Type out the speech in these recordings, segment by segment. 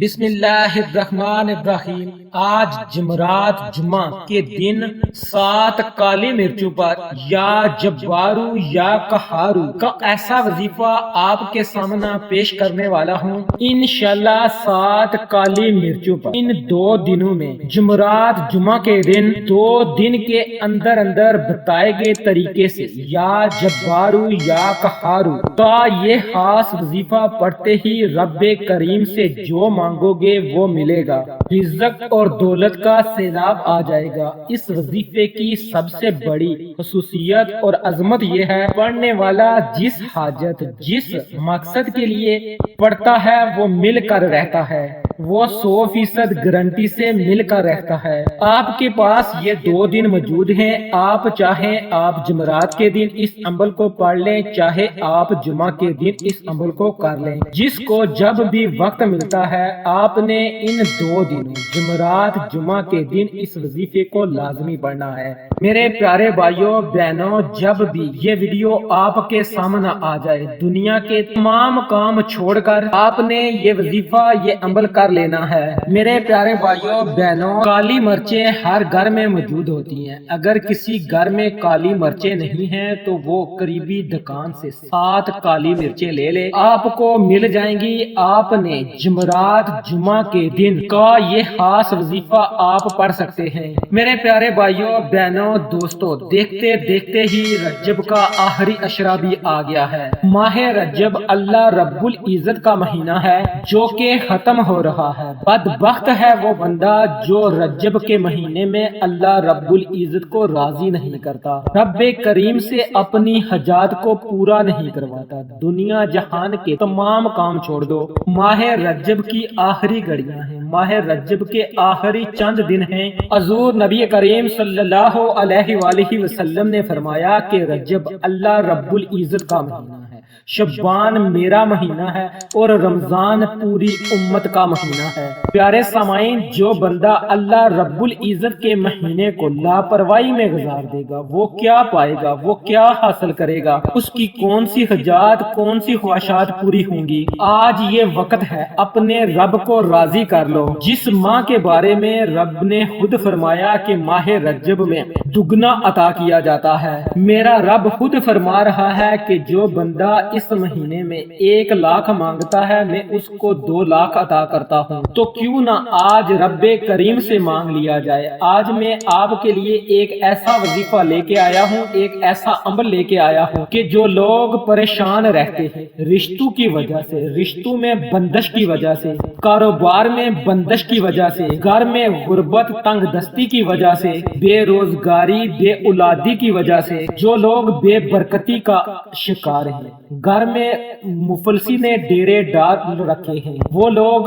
بسم اللہ الرحمن الرحیم۔ آج جمعرات جمعہ کے دن 7 کالی مرچوں پر یا جبارو یا قہارو کا ایسا وظیفہ آپ کے سامنے پیش کرنے والا ہوں انشاءاللہ 7 کالی مرچوں پر ان 2 دنوں میں جمعرات جمعہ کے دن 2 دن کے اندر اندر بتائے گئے طریقے سے یا جبارو یا قہارو کا یہ خاص وظیفہ پڑھتے ہی رب کریم سے جو مانگو گے وہ ملے گا، رزق اور دولت کا سیلاب آ جائے گا۔ اس وظیفے کی سب سے بڑی خصوصیت اور عظمت یہ ہے، پڑھنے والا جس حاجت جس مقصد کے لیے پڑھتا ہے وہ مل کر رہتا ہے، وہ 100% گارنٹی سے مل کر رہتا ہے۔ آپ کے پاس یہ 2 دن موجود ہیں، آپ چاہیں آپ جمعرات کے دن اس عمل کو پڑھ لیں، چاہے آپ جمعہ کے دن اس عمل کو کر لیں۔ جس کو جب بھی وقت ملتا ہے آپ نے ان 2 دنوں جمعرات جمعہ کے دن اس وظیفے کو لازمی پڑھنا ہے۔ میرے پیارے بھائیوں بہنوں، جب بھی یہ ویڈیو آپ کے سامنے آ جائے، دنیا کے تمام کام چھوڑ کر آپ نے یہ وظیفہ یہ عمل کر لینا ہے۔ میرے پیارے بھائیوں بہنوں، کالی مرچیں ہر گھر میں موجود ہوتی ہیں۔ اگر کسی گھر میں کالی مرچیں نہیں ہیں تو وہ قریبی دکان سے 7 کالی مرچیں لے لے، آپ کو مل جائیں گی۔ آپ نے جمعرات جمعہ کے دن کا یہ خاص وظیفہ آپ پڑھ سکتے ہیں۔ میرے پیارے بھائیوں بہنوں دوستوں، دیکھتے دیکھتے ہی رجب کا آخری اشرہ بھی آ گیا ہے۔ ماہ رجب اللہ رب العزت کا مہینہ ہے جو کہ ختم ہو رہا ہے۔ بدبخت ہے وہ بندہ جو رجب کے مہینے میں اللہ رب العزت کو راضی نہیں کرتا، رب کریم سے اپنی حاجات کو پورا نہیں کرواتا۔ دنیا جہان کے تمام کام چھوڑ دو، ماہ رجب کی آخری گھڑیاں ہیں، ماہ رجب کے آخری چند دن ہیں۔ حضور نبی کریم صلی اللہ علیہ وآلہ وسلم نے فرمایا کہ رجب اللہ رب العزت کا مہینہ ہے، شعبان میرا مہینہ ہے اور رمضان پوری امت کا مہینہ ہے۔ پیارے سامعین، جو بندہ اللہ رب العزت کے مہینے کو لاپرواہی میں گزار دے گا وہ کیا پائے گا، وہ کیا حاصل کرے گا، اس کی کون سی حاجات کون سی خواہشات پوری ہوں گی۔ آج یہ وقت ہے، اپنے رب کو راضی کر لو۔ جس ماہ کے بارے میں رب نے خود فرمایا کہ ماہ رجب میں دگنا عطا کیا جاتا ہے، میرا رب خود فرما رہا ہے کہ جو بندہ اس مہینے میں 1 لاکھ مانگتا ہے میں اس کو 2 لاکھ عطا کرتا ہوں۔ تو کیوں نہ آج رب کریم سے مانگ لیا جائے۔ آج میں آپ کے لیے ایک ایسا وظیفہ لے کے آیا ہوں، ایک ایسا عمل لے کے آیا ہوں کہ جو لوگ پریشان رہتے ہیں رشتوں کی وجہ سے، رشتوں میں بندش کی وجہ سے، کاروبار میں بندش کی وجہ سے، گھر میں غربت تنگ دستی کی وجہ سے، بے روزگاری بے اولادی کی وجہ سے، جو لوگ بے برکتی کا شکار ہیں، گھر میں مفلسی نے ڈیرے ڈال رکھے ہیں، وہ لوگ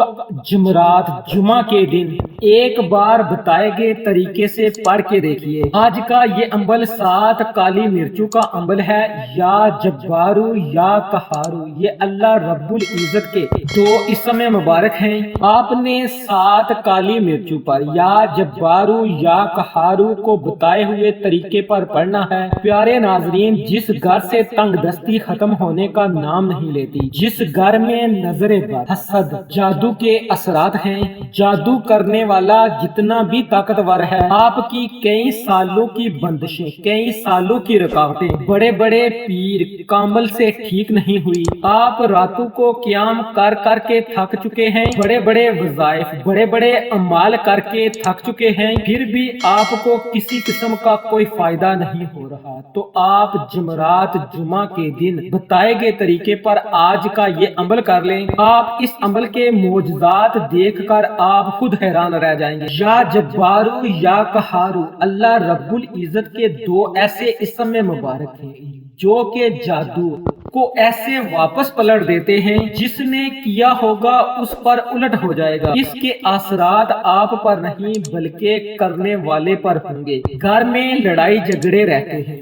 جمعرات جمعہ کے دن ایک بار بتائے گئے طریقے سے پڑھ کے دیکھیے۔ آج کا یہ عمل 7 کالی مرچوں کا عمل ہے، یا جبارو یا قہارو، یہ اللہ رب العزت کے 2 اسم مبارک ہیں۔ آپ نے 7 کالی مرچوں پر یا جبارو یا قہارو کو بتائے ہوئے طریقے پر پڑھنا ہے۔ پیارے ناظرین، جس گھر سے تنگ دستی ختم ہونے کا نام نہیں لیتی، جس گھر میں نظر بد، حسد، جادو کے اثرات ہیں، جادو کرنے والا جتنا بھی طاقتور ہے، آپ کی کئی سالوں کی بندشیں، کئی سالوں کی رکاوٹیں، بڑے بڑے پیر کامل سے ٹھیک نہیں ہوئی، آپ راتوں کو قیام کر کر کے تھک چکے ہیں، بڑے بڑے وظائف بڑے بڑے اعمال کر کے تھک چکے ہیں، پھر بھی آپ کو کسی قسم کا کوئی فائدہ نہیں ہو رہا، تو آپ جمعرات جمعہ کے دن بتائے گئے طریقے پر آج کا یہ عمل کر لیں۔ آپ اس عمل کے معجزات دیکھ کر آپ خود حیران رہ جائیں گے۔ یا جبارو یا قہارو، اللہ رب العزت کے 2 ایسے اسم مبارک ہیں جو کہ جادو کو ایسے واپس پلٹ دیتے ہیں، جس نے کیا ہوگا اس پر الٹ ہو جائے گا۔ اس کے اثرات آپ پر نہیں بلکہ کرنے والے پر ہوں گے۔ گھر میں لڑائی جھگڑے رہتے ہیں،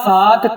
7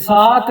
7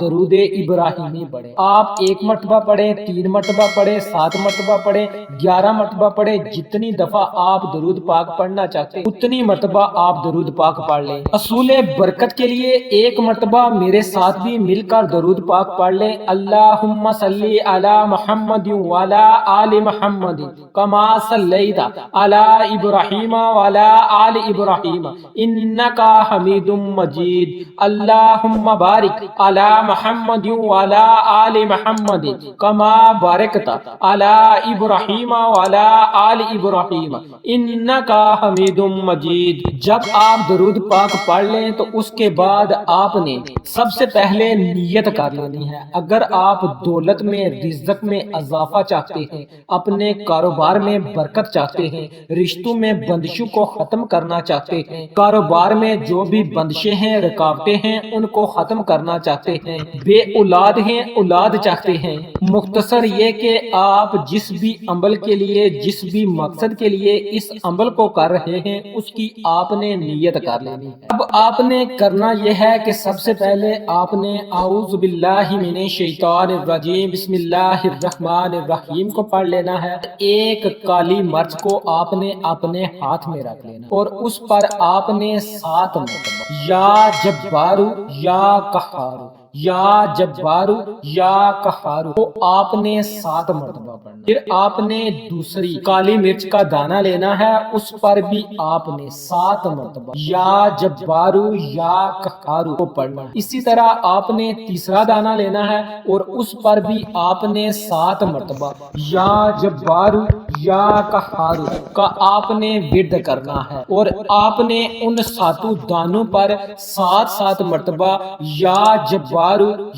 درود ابراہیمی پڑھیں، آپ 1 مرتبہ پڑھیں، 3 مرتبہ پڑھیں، 7 مرتبہ پڑھیں، 11 مرتبہ پڑھیں، جتنی دفعہ آپ درود پاک پڑھنا چاہتے ہیں اتنی مرتبہ آپ درود پاک پڑھ لیں۔ اصول برکت کے لیے 1 مرتبہ میرے ساتھ بھی مل کر درود پاک پڑھ لیں۔ اللہم صلی علی محمد وعلی آل محمد کما صلیت علی ابراہیم وعلی آل ابراہیم انکا حمید مجید۔ اللہم بارک علی محمد وعلی آل محمد کما بارکت علی ابراہیم وعلی آل ابراہیم انکا حمید مجید۔ جب آپ درود پاک پڑھ لیں تو اس کے بعد آپ نے سب سے پہلے نیت کر لینی ہے۔ اگر آپ دولت میں، رزق میں اضافہ چاہتے ہیں، اپنے کاروبار میں برکت چاہتے ہیں، رشتوں میں بندشوں کو ختم کرنا چاہتے ہیں، کاروبار میں جو بھی بندشیں ہیں، رکاوٹیں ہیں، ان کو ختم کرنا چاہتے ہیں، بے اولاد ہیں، اولاد چاہتے ہیں، مختصر یہ کہ آپ جس بھی عمل کے لیے، جس بھی مقصد کے لیے اس عمل کو کر رہے ہیں اس کی آپ نے نیت کر لینی ہے۔ اب آپ نے کرنا یہ ہے کہ سب سے پہلے آپ نے اعوذ باللہ من الشیطان الرجیم بسم اللہ الرحمن الرحیم کو پڑھ لینا ہے۔ ایک کالی مرچ کو آپ نے اپنے ہاتھ میں رکھ لینا اور اس پر آپ نے 7 مرتبہ یا جبارو یا قہارو یا جبارو یا قہارو کو آپ نے 7 مرتبہ پڑھنا۔ پھر آپ نے دوسری کالی مرچ کا دانہ لینا ہے، اس پر بھی آپ نے 7 مرتبہ یا جبارو یا قہارو کو پڑھنا۔ اسی طرح آپ نے تیسرا دانہ لینا ہے اور اس پر بھی آپ نے 7 مرتبہ یا جبارو یا قہارو کا آپ نے ورد کرنا ہے اور آپ نے ان 7 دانوں پر 7 مرتبہ یا جبارو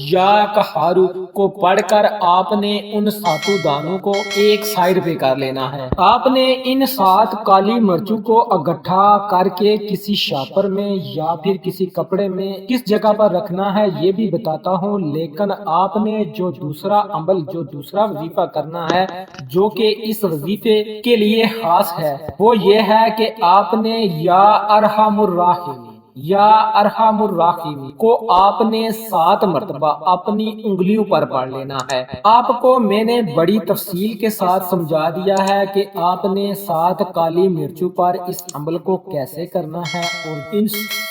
یا قہارو کو پڑھ کر آپ نے ان 7 دانوں کو ایک سائیڈ پہ کر لینا ہے۔ آپ نے ان 7 کالی مرچوں کو اکٹھا کر کے کسی شاپر میں یا پھر کسی کپڑے میں کس جگہ پر رکھنا ہے یہ بھی بتاتا ہوں، لیکن آپ نے جو دوسرا عمل، جو دوسرا وظیفہ کرنا ہے جو کہ اس وظیفے کے لیے خاص ہے وہ یہ ہے کہ آپ نے یا ارحم الراحمین یا ارحم الراحمین کو آپ نے 7 مرتبہ اپنی انگلیوں پر پڑھ لینا ہے۔ آپ کو میں نے بڑی تفصیل کے ساتھ سمجھا دیا ہے کہ آپ نے 7 کالی مرچوں پر اس عمل کو کیسے کرنا ہے اور ان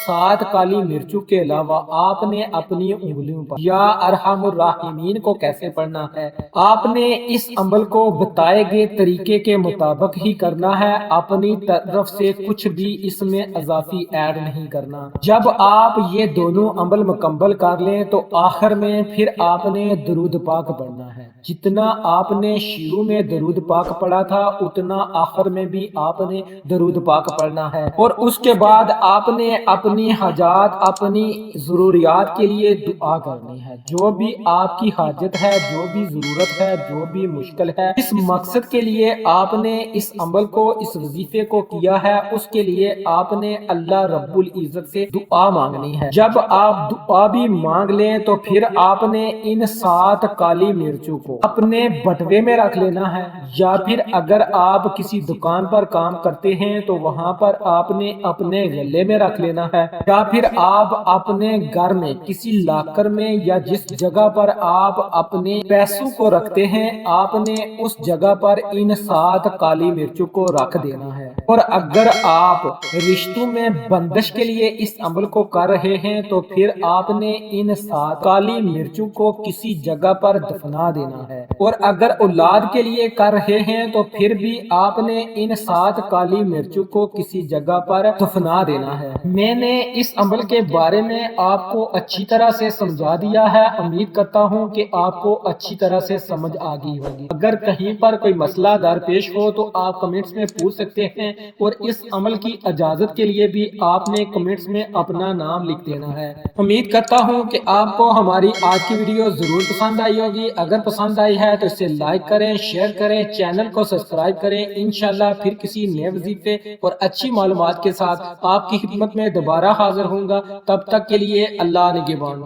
7 کالی مرچوں کے علاوہ آپ نے اپنی انگلیوں پر یا ارحم الراحمین کو کیسے پڑھنا ہے۔ آپ نے اس عمل کو بتائے گئے طریقے کے مطابق ہی کرنا ہے، اپنی طرف سے کچھ بھی اس میں اضافی ایڈ نہیں کرنا۔ جب آپ یہ دونوں عمل مکمل کر لیں تو آخر میں پھر آپ نے درود پاک پڑھنا ہے۔ جتنا آپ نے شروع میں درود پاک پڑھا تھا اتنا آخر میں بھی آپ نے درود پاک پڑھنا ہے اور اس کے بعد آپ نے اپنی حاجات، اپنی ضروریات کے لیے دعا کرنی ہے۔ جو بھی آپ کی حاجت ہے، جو بھی ضرورت ہے، جو بھی مشکل ہے، اس مقصد کے لیے آپ نے اس عمل کو، اس وظیفے کو کیا ہے، اس کے لیے آپ نے اللہ رب العزت سے دعا مانگنی ہے۔ جب آپ دعا بھی مانگ لیں تو پھر آپ نے ان 7 کالی مرچوں کو اپنے بٹوے میں رکھ لینا ہے، یا پھر اگر آپ کسی دکان پر کام کرتے ہیں تو وہاں پر آپ نے اپنے گلے میں رکھ لینا ہے، یا پھر آپ اپنے گھر میں کسی لاکر میں یا جس جگہ پر آپ اپنے پیسوں کو رکھتے ہیں آپ نے اس جگہ پر ان 7 کالی مرچوں کو رکھ دینا ہے۔ اور اگر آپ رشتوں میں بندش کے لیے اس عمل کو کر رہے ہیں تو پھر آپ نے ان 7 کالی مرچوں کو کسی جگہ پر دفنا دینا ہے، اور اگر اولاد کے لیے کر رہے ہیں تو پھر بھی آپ نے ان 7 کالی مرچوں کو کسی جگہ پر دفنا دینا ہے۔ میں نے اس عمل کے بارے میں آپ کو اچھی طرح سے سمجھا دیا ہے، امید کرتا ہوں کہ آپ کو اچھی طرح سے سمجھ آ گئی ہوگی۔ اگر کہیں پر کوئی مسئلہ درپیش ہو تو آپ کمنٹس میں پوچھ سکتے ہیں، اور اس عمل کی اجازت کے لیے بھی آپ نے کمنٹس میں اپنا نام لکھ دینا ہے۔ امید کرتا ہوں کہ آپ کو ہماری آج کی ویڈیو ضرور پسند آئی ہوگی۔ اگر پسند آئی ہے تو اسے لائک کریں، شیئر کریں، چینل کو سبسکرائب کریں۔ انشاءاللہ پھر کسی نئے وظیفے اور اچھی معلومات کے ساتھ آپ کی خدمت میں دوبارہ حاضر ہوں گا۔ تب تک کے لیے اللہ نگہبان۔